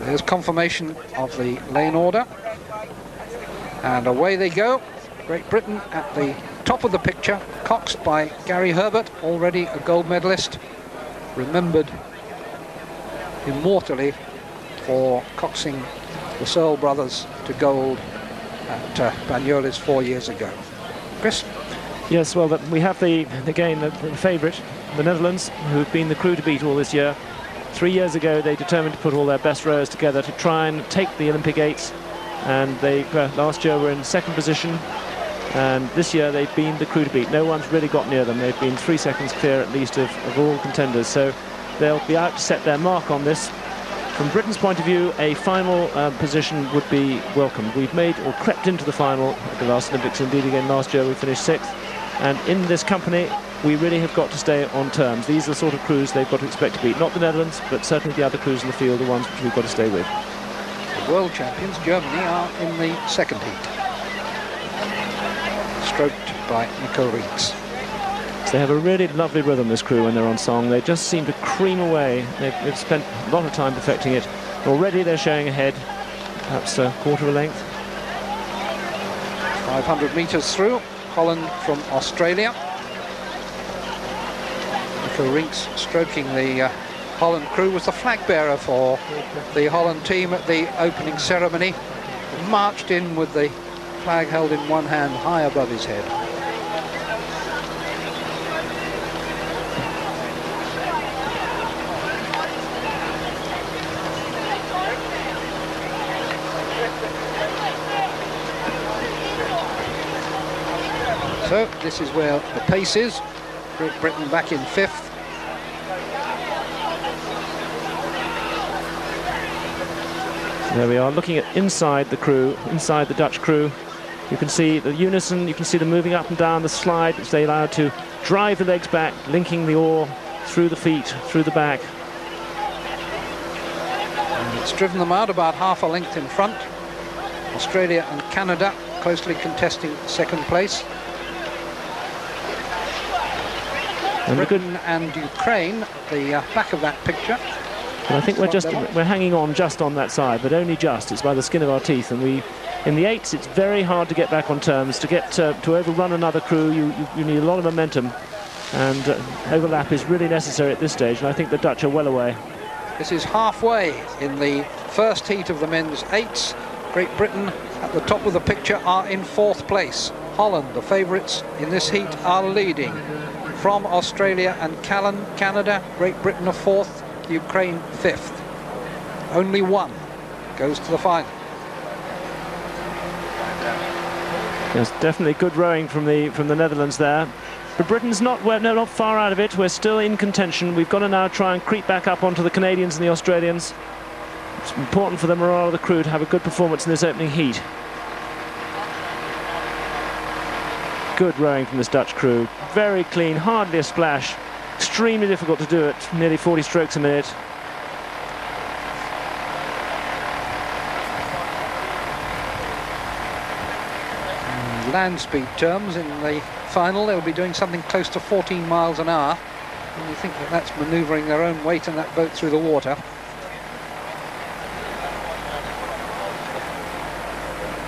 There's confirmation of the lane order. And away they go. Great Britain at the top of the picture, coxed by Gary Herbert, already a gold medalist, remembered immortally for coxing the Searle brothers to gold at Banyoles 4 years ago. Chris? Yes, well, we have the favourite, the Netherlands, who've been the crew to beat all this year. 3 years ago, they determined to put all their best rowers together to try and take the Olympic eights, and they last year were in second position, and this year they've been the crew to beat. No one's really got near them. They've been 3 seconds clear at least of all contenders, so they'll be out to set their mark on this. From Britain's point of view, a final position would be welcomed. We've made or crept into the final at the last Olympics. Indeed, again last year we finished 6th, and in this company we really have got to stay on terms. These are the sort of crews they've got to expect to beat. Not the Netherlands, but certainly the other crews in the field, the ones which we've got to stay with. The world champions, Germany, are in the second heat, stroked by Nico Rinks. They have a really lovely rhythm, this crew, when they're on song. They just seem to cream away. They've spent a lot of time perfecting it. Already they're showing ahead, perhaps a quarter of a length. 500 metres through, Holland from Australia. Nico Rinks stroking the Holland crew, was the flag bearer for the Holland team at the opening ceremony. Marched in with the flag held in one hand high above his head. So this is where the pace is. Great Britain back in 5th. There we are, looking at inside the crew, inside the Dutch crew. You can see the unison, you can see them moving up and down the slide, which they allow to drive the legs back, linking the oar through the feet, through the back. And it's driven them out about half a length in front. Australia and Canada closely contesting second place. And Britain and Ukraine, the back of that picture. And I think we're hanging on just on that side, but only just. It's by the skin of our teeth, and in the eights it's very hard to get back on terms. To get to overrun another crew, you need a lot of momentum, and overlap is really necessary at this stage, and I think the Dutch are well away. This is halfway in the first heat of the men's eights. Great Britain at the top of the picture are in 4th place. Holland, the favourites in this heat, are leading. From Australia and Canada, Great Britain are 4th, Ukraine 5th. Only one goes to the final. Yes, definitely good rowing from the Netherlands there. But Britain's not far out of it. We're still in contention. We've got to now try and creep back up onto the Canadians and the Australians. It's important for the morale of the crew to have a good performance in this opening heat. Good rowing from this Dutch crew. Very clean, hardly a splash. Extremely difficult to do it, nearly 40 strokes a minute. In land speed terms, in the final they'll be doing something close to 14 miles an hour. And you think that that's manoeuvring their own weight in that boat through the water.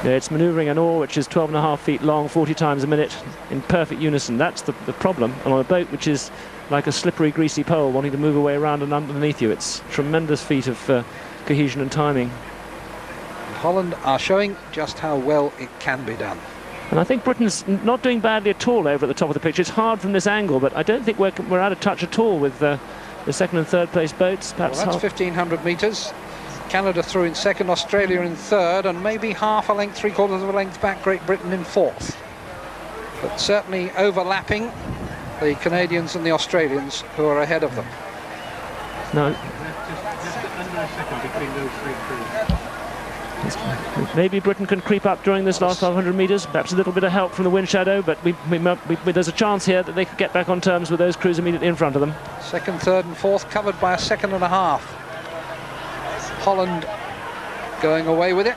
Yeah, it's manoeuvring an oar which is 12.5 feet long, 40 times a minute, in perfect unison. That's the problem. And on a boat which is like a slippery, greasy pole, wanting to move away around and underneath you, it's a tremendous feat of cohesion and timing. Holland are showing just how well it can be done. And I think Britain's not doing badly at all over at the top of the picture. It's hard from this angle, but I don't think we're out of touch at all with the second and third place boats. Perhaps well, that's 1,500 metres. Canada through in second, Australia in third, and maybe half a length, 3/4 of a length back, Great Britain in 4th. But certainly overlapping the Canadians and the Australians, who are ahead of them. No. Under a second between those 3 crews. Maybe Britain can creep up during this last 500 metres. Perhaps a little bit of help from the wind shadow, but there's a chance here that they could get back on terms with those crews immediately in front of them. Second, third and fourth covered by a second and a half. Holland going away with it.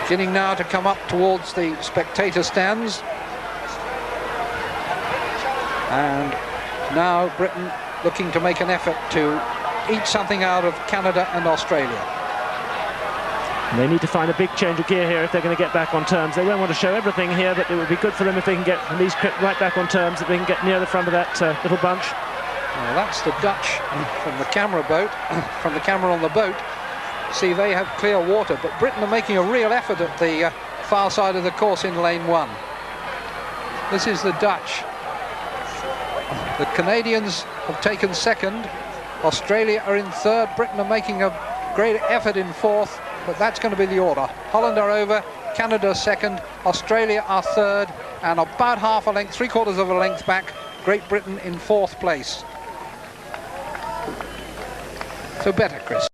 Beginning now to come up towards the spectator stands. And now Britain looking to make an effort to eat something out of Canada and Australia. And they need to find a big change of gear here if they're going to get back on terms. They won't want to show everything here, but it would be good for them if they can get at least right back on terms, if they can get near the front of that little bunch. Well, that's the Dutch from the camera boat, from the camera on the boat. See, they have clear water, but Britain are making a real effort at the far side of the course in lane 1. This is the Dutch. The Canadians have taken second. Australia are in third. Britain are making a great effort in fourth, but that's going to be the order. Holland are over, Canada second, Australia are third, and about half a length, 3/4 of a length back, Great Britain in fourth place. So better, Chris.